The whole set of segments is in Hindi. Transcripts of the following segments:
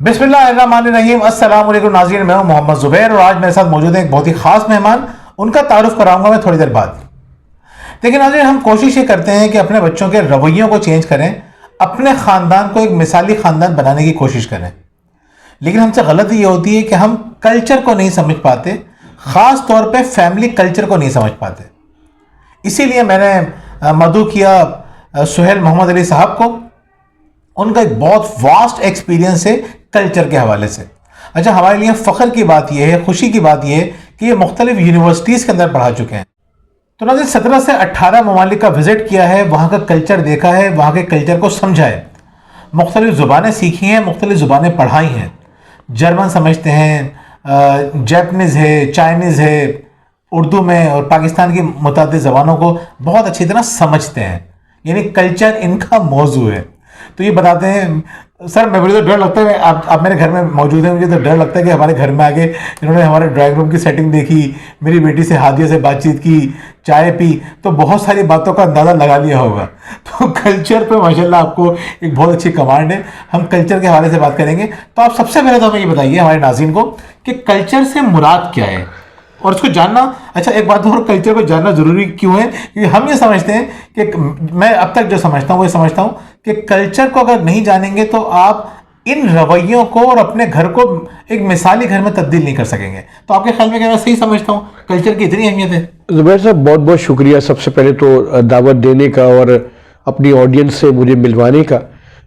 बिस्मिल्लाहिर्रहमानिर्रहीम। अस्सलाम वालेकुम नाज़रीन, मैं हूं मोहम्मद ज़ुबैर और आज मेरे साथ मौजूद है एक बहुत ही खास मेहमान। उनका तारुफ कराऊंगा मैं थोड़ी देर बाद। देखिए नाज़रीन, हम कोशिश ये करते हैं कि अपने बच्चों के रवैयों को चेंज करें, अपने ख़ानदान को एक मिसाली ख़ानदान बनाने की कोशिश करें। लेकिन हमसे गलती ये होती है कि हम कल्चर को नहीं समझ पाते, ख़ास तौर पर फैमिली कल्चर को नहीं समझ पाते। इसीलिए मैंने मदऊ किया सुहेल मोहम्मद अली साहब को। उनका एक बहुत वास्ट एक्सपीरियंस है कल्चर के हवाले से। अच्छा, हमारे लिए फ़ख्र की बात यह है, खुशी की बात यह है कि ये मुख्तलिफ यूनिवर्सिटीज़ के अंदर पढ़ा चुके हैं। तो नाज़रीन, 17 से 18 ममालिक का विज़िट किया है, वहाँ का कल्चर देखा है, वहाँ के कल्चर को समझा है, मुख्तलिफ ज़ुबानें सीखी हैं, मुख्तलिफ ज़ुबानें पढ़ाई हैं। जर्मन समझते हैं, जैपनीज़ है, चाइनीज़ है, उर्दू में और पाकिस्तान की मुतादिद ज़बानों को बहुत अच्छी तरह समझते हैं, यानी कल्चर इनका मौजू है। तो ये बताते हैं, सर मैं मुझे तो डर लगता है, आप मेरे घर में मौजूद हैं, मुझे तो डर लगता है कि हमारे घर में आके इन्होंने हमारे ड्राइंग रूम की सेटिंग देखी, मेरी बेटी से हादिया से बातचीत की, चाय पी, तो बहुत सारी बातों का अंदाज़ा लगा लिया होगा। तो कल्चर पे माशाल्लाह आपको एक बहुत अच्छी कमांड है। हम कल्चर के हवाले से बात करेंगे। तो आप सबसे पहले तो हमें ये बताइए हमारे नाज़रीन को कि कल्चर से मुराद क्या है और उसको जानना। अच्छा, एक बात और, कल्चर को जानना ज़रूरी क्यों है? क्योंकि हम ये समझते हैं कि मैं अब तक जो समझता हूँ वो समझता हूँ कि कल्चर को अगर नहीं जानेंगे तो आप इन रवैयों को और अपने घर को एक मिसाली घर में तब्दील नहीं कर सकेंगे। तो आपके ख्याल में क्या मैं सही समझता हूँ, कल्चर की इतनी अहमियत है? ज़ुबैर साहब, बहुत बहुत शुक्रिया सबसे पहले तो दावत देने का और अपनी ऑडियंस से मुझे मिलवाने का।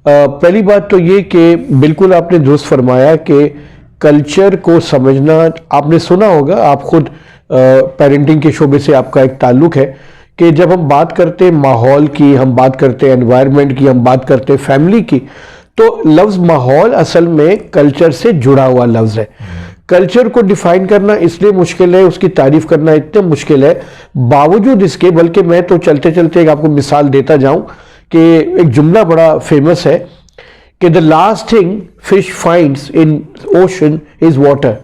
पहली बात तो ये कि बिल्कुल आपने दुरुस्त फरमाया कि कल्चर को समझना, आपने सुना होगा, आप खुद पेरेंटिंग के शोबे से आपका एक ताल्लुक है कि जब हम बात करते हैं माहौल की, हम बात करते हैं एनवायरनमेंट की, हम बात करते हैं फैमिली की, तो लफ्ज़ माहौल असल में कल्चर से जुड़ा हुआ लफ्ज़ है। कल्चर को डिफाइन करना इसलिए मुश्किल है, उसकी तारीफ करना इतने मुश्किल है, बावजूद इसके, बल्कि मैं तो चलते चलते एक आपको मिसाल देता जाऊं कि एक जुमला बड़ा फेमस है कि the last thing fish finds in ocean is water.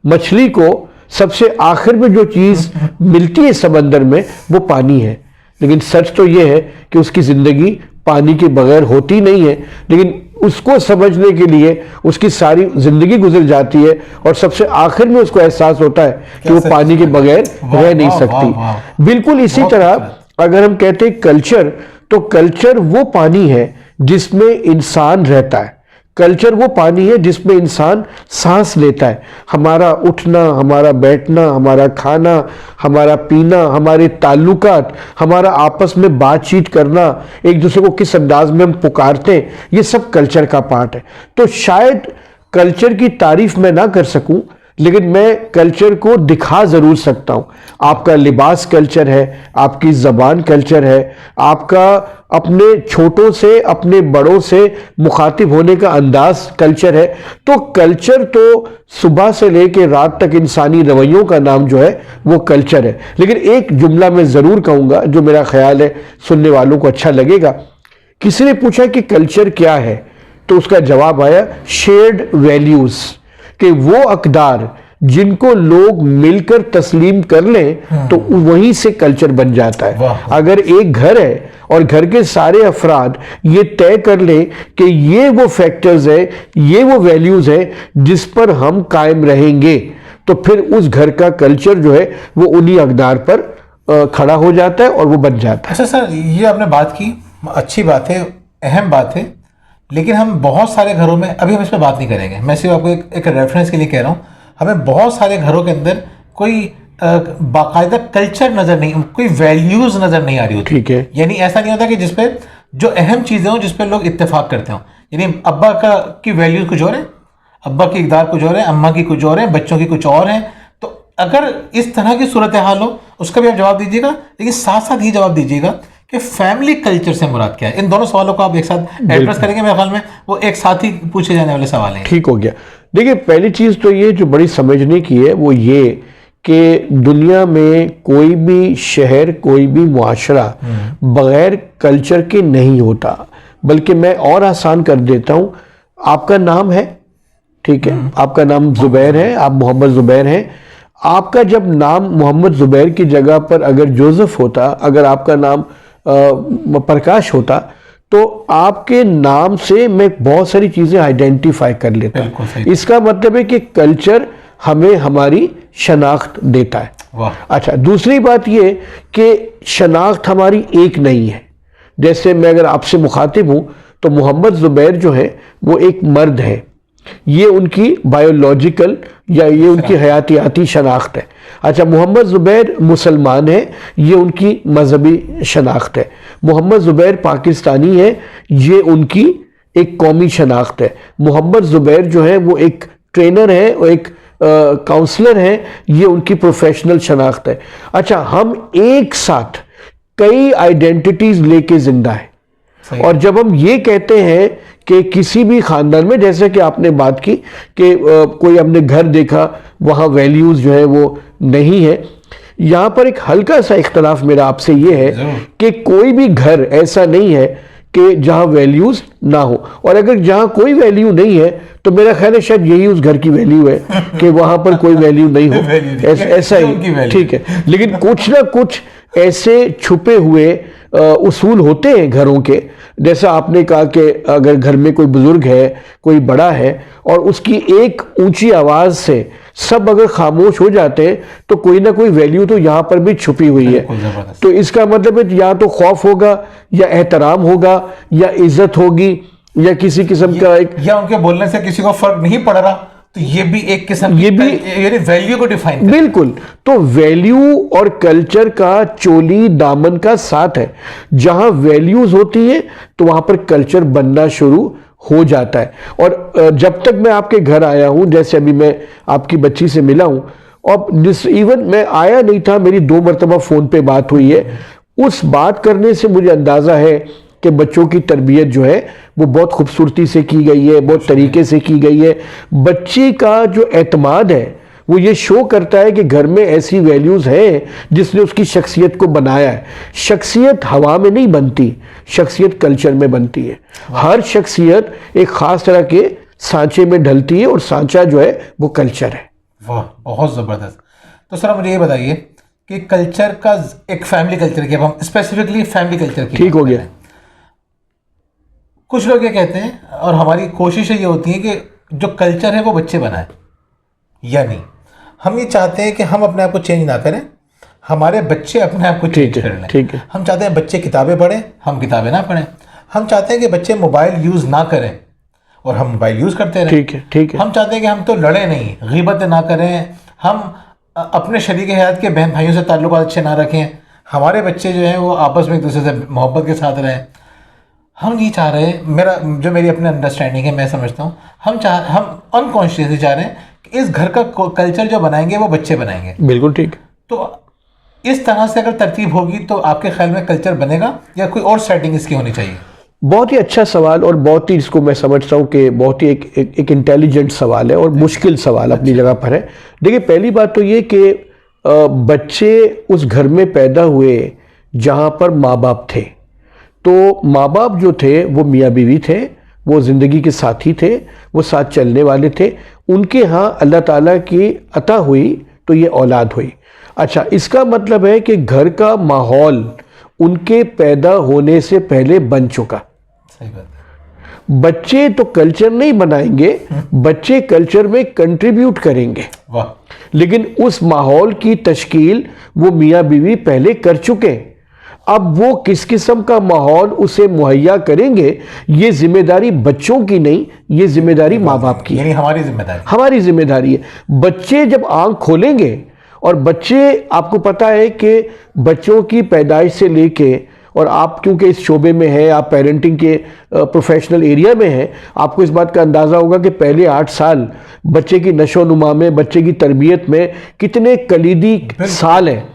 मछली को सबसे आखिर में जो चीज़ मिलती है समंदर में वो पानी है। लेकिन सच तो ये है कि उसकी ज़िंदगी पानी के बगैर होती नहीं है, लेकिन उसको समझने के लिए उसकी सारी ज़िंदगी गुजर जाती है और सबसे आखिर में उसको एहसास होता है कि वो पानी के बगैर रह नहीं सकती। बिल्कुल इसी तरह अगर हम कहते हैं कल्चर, तो कल्चर वो पानी है जिसमें इंसान रहता है। कल्चर वो पानी है जिसमें इंसान सांस लेता है। हमारा उठना, हमारा बैठना, हमारा खाना, हमारा पीना, हमारे ताल्लुकात, हमारा आपस में बातचीत करना, एक दूसरे को किस अंदाज में हम पुकारते हैं, ये सब कल्चर का पार्ट है। तो शायद कल्चर की तारीफ मैं ना कर सकूं, लेकिन मैं कल्चर को दिखा ज़रूर सकता हूँ। आपका लिबास कल्चर है, आपकी ज़बान कल्चर है, आपका अपने छोटों से अपने बड़ों से मुखातिब होने का अंदाज कल्चर है। तो कल्चर तो सुबह से लेकर रात तक इंसानी रवैयों का नाम जो है वो कल्चर है। लेकिन एक जुमला मैं ज़रूर कहूँगा जो मेरा ख्याल है सुनने वालों को अच्छा लगेगा। किसी ने पूछा कि कल्चर क्या है, तो उसका जवाब आया शेयर्ड वैल्यूज़, कि वो अक़दार जिनको लोग मिलकर तस्लीम कर लें तो वहीं से कल्चर बन जाता है। अगर एक घर है और घर के सारे अफराद ये तय कर लें कि ये वो फैक्टर्स है, ये वो वैल्यूज है जिस पर हम कायम रहेंगे, तो फिर उस घर का कल्चर जो है वो उन्हीं अक़दार पर खड़ा हो जाता है और वो बन जाता है। अच्छा सर, ये आपने बात की, अच्छी बात है, अहम बात है, लेकिन हम बहुत सारे घरों में, अभी हम इस पर बात नहीं करेंगे, मैं सिर्फ आपको एक रेफरेंस के लिए कह रहा हूँ, हमें बहुत सारे घरों के अंदर कोई बाकायदा कल्चर नज़र नहीं, कोई वैल्यूज़ नज़र नहीं आ रही होती। ठीक है, यानी ऐसा नहीं होता कि जिसपे जो अहम चीज़ें हों जिस पे लोग इत्तेफाक करते हों। यानी अब्बा की वैल्यूज़ कुछ और है, अब्बा की इक़दार कुछ और है, अम्मा की कुछ और है, बच्चों की कुछ और है। तो अगर इस तरह की सूरत हाल हो, उसका भी आप जवाब दीजिएगा, लेकिन साथ साथ ये जवाब दीजिएगा कि फैमिली कल्चर से मुराद क्या है। इन दोनों सवालों को आप एक साथ एड्रेस करेंगे, मेरे ख्याल में वो एक साथ ही पूछे जाने वाले सवाल हैं। ठीक हो गया। देखिए, पहली चीज़ तो ये जो बड़ी समझने की है वो ये कि दुनिया में कोई भी शहर, कोई भी मुआशरा बग़ैर कल्चर के नहीं होता। बल्कि मैं और आसान कर देता हूँ, आपका नाम है, ठीक है, आपका नाम ज़ुबैर है, आप मोहम्मद ज़ुबैर हैं। आपका जब नाम मोहम्मद ज़ुबैर की जगह पर अगर जोसेफ होता, अगर आपका नाम प्रकाश होता, तो आपके नाम से मैं बहुत सारी चीज़ें आइडेंटिफाई कर लेता बिल्कुल हूँ। सही। इसका मतलब है कि कल्चर हमें हमारी शनाख्त देता है। वाह। अच्छा, दूसरी बात ये कि शनाख्त हमारी एक नहीं है। जैसे मैं अगर आपसे मुखातिब हूँ तो मोहम्मद ज़ुबैर जो है वो एक मर्द है, ये उनकी बायोलॉजिकल या ये उनकी हयातियाती शनाख्त है। अच्छा, मोहम्मद ज़ुबैर मुसलमान है, ये उनकी मजहबी शनाख्त है। मोहम्मद ज़ुबैर पाकिस्तानी है, ये उनकी एक कौमी शनाख्त है। मोहम्मद ज़ुबैर जो है वो एक ट्रेनर है और एक काउंसलर है, ये उनकी प्रोफेशनल शनाख्त है। अच्छा, हम एक साथ कई आइडेंटिटीज लेके जिंदा है। और जब हम ये कहते हैं कि किसी भी खानदान में, जैसे कि आपने बात की कि कोई हमने घर देखा वहाँ वैल्यूज़ जो है वो नहीं है, यहाँ पर एक हल्का सा इख्तलाफ मेरा आपसे ये है कि कोई भी घर ऐसा नहीं है कि जहाँ वैल्यूज़ ना हो, और अगर जहाँ कोई वैल्यू नहीं है तो मेरा ख्याल है शायद यही उस घर की वैल्यू है कि वहाँ पर कोई वैल्यू नहीं हो। ऐसा ही ठीक है। लेकिन कुछ ना कुछ ऐसे छुपे हुए उसूल होते हैं घरों के। जैसा आपने कहा कि अगर घर में कोई बुजुर्ग है, कोई बड़ा है, और उसकी एक ऊंची आवाज से सब अगर खामोश हो जाते हैं तो कोई ना कोई वैल्यू तो यहाँ पर भी छुपी हुई है। तो इसका मतलब है या तो खौफ होगा, या एहतराम होगा, या इज्जत होगी, या किसी किस्म का एक, या उनके बोलने से किसी को फर्क नहीं पड़ रहा, तो ये भी एक किस्म ये भी यानी वैल्यू को डिफाइन बिल्कुल। तो वैल्यू और कल्चर का चोली दामन का साथ है। जहां वैल्यूज होती है तो वहां पर कल्चर बनना शुरू हो जाता है। और जब तक मैं आपके घर आया हूं, जैसे अभी मैं आपकी बच्ची से मिला हूं, और इवन मैं आया नहीं था, मेरी 2 मरतबा फोन पे बात हुई है, उस बात करने से मुझे अंदाजा है कि बच्चों की तरबियत जो है वो बहुत खूबसूरती से की गई है, बहुत तरीके से की गई है। बच्ची का जो एतमाद है वो ये शो करता है कि घर में ऐसी वैल्यूज़ हैं जिसने उसकी शख्सियत को बनाया है। शख्सियत हवा में नहीं बनती, शख्सियत कल्चर में बनती है। हर शख्सियत एक ख़ास तरह के सांचे में ढलती है, और सांचा जो है वो कल्चर है। वाह, बहुत ज़बरदस्त। तो सर मुझे ये बताइए कि कल्चर का एक फैमिली कल्चर की, अब हम स्पेसिफिकली फैमिली कल्चर की ठीक हो गया। कुछ लोग ये कहते हैं, और हमारी कोशिश ये होती है कि जो कल्चर है वो बच्चे बनाए, यानी हम ये चाहते हैं कि हम अपने आप को चेंज ना करें, हमारे बच्चे अपने आप को चेंज कर लें। ठीक है। हम चाहते हैं बच्चे किताबें पढ़ें, हम किताबें ना पढ़ें। हम चाहते हैं कि बच्चे मोबाइल यूज़ ना करें, और हम मोबाइल यूज़ करते रहें। ठीक है, ठीक है। हम चाहते हैं कि हम तो लड़े नहीं, गीबतें ना करें, हम अपने शरीक हयात के बहन भाइयों से ताल्लुकात अच्छे ना रखें, हमारे बच्चे जो हैं वो आपस में एक दूसरे से मोहब्बत के साथ रहें। हम नहीं चाह रहे, मेरी अपनी अंडरस्टैंडिंग है, मैं समझता हूँ हम अनकॉन्शियसली चाह रहे हैं कि इस घर का कल्चर जो बनाएंगे वो बच्चे बनाएंगे। बिल्कुल ठीक। तो इस तरह से अगर तरतीब होगी तो आपके ख्याल में कल्चर बनेगा, या कोई और सेटिंग इसकी होनी चाहिए? बहुत ही अच्छा सवाल, और बहुत ही इसको मैं समझता हूँ कि बहुत ही एक इंटेलिजेंट सवाल है, और मुश्किल सवाल अपनी जगह पर है। देखिए, पहली बात तो ये कि बच्चे उस घर में पैदा हुए जहाँ पर माँ बाप थे। तो माँ बाप जो थे वो मियाँ बीवी थे, वो ज़िंदगी के साथी थे, वो साथ चलने वाले थे। उनके यहाँ अल्लाह ताला की अता हुई तो ये औलाद हुई। अच्छा, इसका मतलब है कि घर का माहौल उनके पैदा होने से पहले बन चुका। सही बात है। बच्चे तो कल्चर नहीं बनाएंगे, बच्चे कल्चर में कंट्रीब्यूट करेंगे। वाह। लेकिन उस माहौल की तश्कील वो मियाँ बीवी पहले कर चुके। अब वो किस किस्म का माहौल उसे मुहैया करेंगे, ये जिम्मेदारी बच्चों की नहीं, ये जिम्मेदारी माँ बाप की है, यानी हमारी जिम्मेदारी है। बच्चे जब आंख खोलेंगे, और बच्चे, आपको पता है कि बच्चों की पैदाइश से लेके, और आप क्योंकि इस शोबे में हैं, आप पेरेंटिंग के प्रोफेशनल एरिया में हैं, आपको इस बात का अंदाज़ा होगा कि पहले 8 साल बच्चे की नशो नुमा में, बच्चे की तरबियत में कितने कलीदी साल हैं।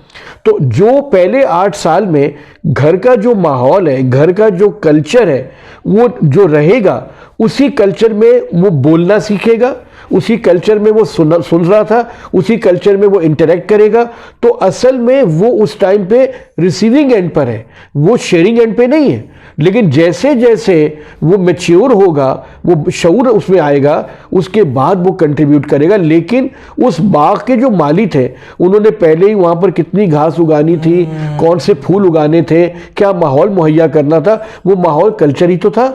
तो जो पहले 8 साल में घर का जो माहौल है, घर का जो कल्चर है, वो जो रहेगा, उसी कल्चर में वो बोलना सीखेगा, उसी कल्चर में वो सुन रहा था, उसी कल्चर में वो इंटरेक्ट करेगा। तो असल में वो उस टाइम पे रिसीविंग एंड पर है, वो शेयरिंग एंड पे नहीं है। लेकिन जैसे जैसे वो मैच्योर होगा, वो शऊर उसमें आएगा, उसके बाद वो कंट्रीब्यूट करेगा। लेकिन उस बाग के जो माली थे, उन्होंने पहले ही वहाँ पर कितनी घास उगानी थी, कौन से फूल उगाने थे, क्या माहौल मुहैया करना था, वो माहौल कल्चर ही तो था।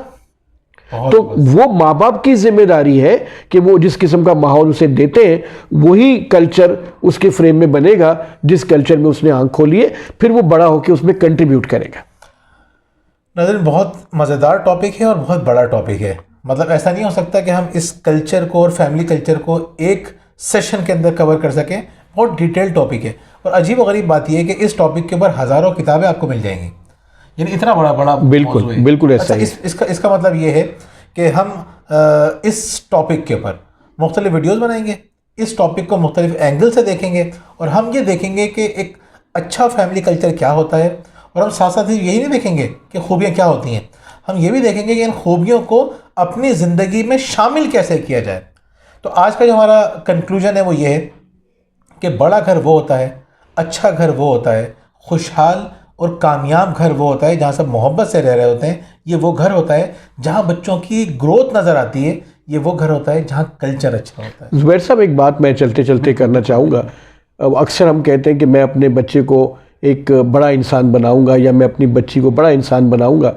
तो वो माँ बाप की जिम्मेदारी है कि वो जिस किस्म का माहौल उसे देते हैं, वही कल्चर उसके फ्रेम में बनेगा जिस कल्चर में उसने आंख खोली है, फिर वो बड़ा होकर उसमें कंट्रीब्यूट करेगा। नाज़रीन, बहुत मज़ेदार टॉपिक है और बहुत बड़ा टॉपिक है। मतलब ऐसा नहीं हो सकता कि हम इस कल्चर को और फैमिली कल्चर को एक सेशन के अंदर कवर कर सकें। बहुत डिटेल टॉपिक है और अजीब व गरीब बात यह है कि इस टॉपिक के ऊपर हज़ारों किताबें आपको मिल जाएंगी, यानी इतना बड़ा बड़ा बिल्कुल मौजू है। बिल्कुल ऐसा अच्छा, ही। इसका मतलब ये है कि हम इस टॉपिक के ऊपर मुख्तलिफ वीडियोज़ बनाएंगे, इस टॉपिक को मुख्तलिफ एंगल से देखेंगे और हम ये देखेंगे कि एक अच्छा फैमिली कल्चर क्या होता है। और हम साथ साथ ही यही नहीं देखेंगे कि खूबियाँ क्या होती हैं, हम ये भी देखेंगे कि इन खूबियों को अपनी ज़िंदगी में शामिल कैसे किया जाए। तो आज का जो हमारा कंक्लूजन है वो ये है कि बड़ा घर वो होता है, अच्छा घर वो होता है, खुशहाल और कामयाब घर वो होता है जहाँ सब मोहब्बत से रह रहे होते हैं। ये वो घर होता है जहाँ बच्चों की ग्रोथ नज़र आती है। ये वो घर होता है जहाँ कल्चर अच्छा होता है। ज़ुबैर साहब, एक बात मैं चलते चलते करना चाहूँगा। अक्सर हम कहते हैं कि मैं अपने बच्चे को एक बड़ा इंसान बनाऊंगा या मैं अपनी बच्ची को बड़ा इंसान बनाऊंगा,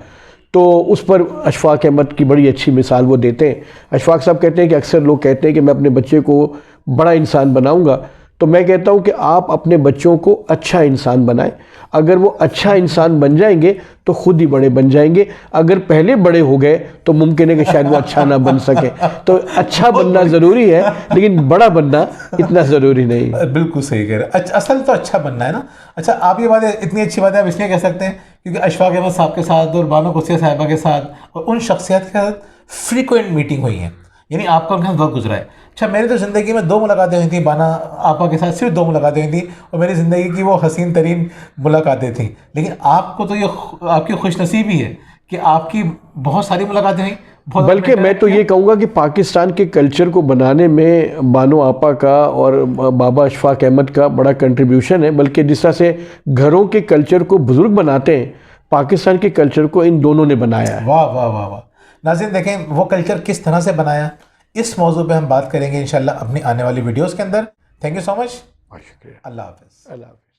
तो उस पर अशफाक अहमद की बड़ी अच्छी मिसाल वो देते हैं। अशफाक साहब कहते हैं कि अक्सर लोग कहते हैं कि मैं अपने बच्चे को बड़ा इंसान बनाऊंगा, तो मैं कहता हूं कि आप अपने बच्चों को अच्छा इंसान बनाएं। अगर वो अच्छा इंसान बन जाएंगे तो खुद ही बड़े बन जाएंगे। अगर पहले बड़े हो गए तो मुमकिन है कि शायद वो अच्छा ना बन सके। तो अच्छा बनना ज़रूरी है, लेकिन बड़ा बनना इतना ज़रूरी नहीं है। बिल्कुल सही कह रहे हैं। अच्छा, असल तो अच्छा बनना है ना। अच्छा, आप ये बात इतनी अच्छी बात है आप इसलिए कह सकते हैं क्योंकि अशफाक अहमद साहब के साथ और बानो कुरैशी साहिबा के साथ और उन शख्सियत के साथ फ्रीक्वेंट मीटिंग हुई है, यानी आपका उनके साथ वक्त गुजरा है। अच्छा, मेरी तो ज़िंदगी में 2 मुलाकातें हुई थी बाना आपा के साथ, सिर्फ 2 मुलाकातें हुई थी और मेरी ज़िंदगी की वो हसीन तरीन मुलाकातें थी। लेकिन आपको तो ये आपकी खुशनसीबी है कि आपकी बहुत सारी मुलाकातें हुई। बल्कि मैं तो ये कहूँगा कि पाकिस्तान के कल्चर को बनाने में बानो आपा का और बाबा अशफाक अहमद का बड़ा कंट्रीब्यूशन है। बल्कि जिस तरह से घरों के कल्चर को बुजुर्ग बनाते हैं, पाकिस्तान के कल्चर को इन दोनों ने बनाया है। वाह वाह वाह वाह। नाज़रीन, देखें वो कल्चर किस तरह से बनाया, इस मौजू पे हम बात करेंगे इंशाल्लाह अपनी आने वाली वीडियोस के अंदर। Thank you so much. बहुत शुक्रिया। अल्लाह हाफ़िज़। अल्लाह हाफ़िज़।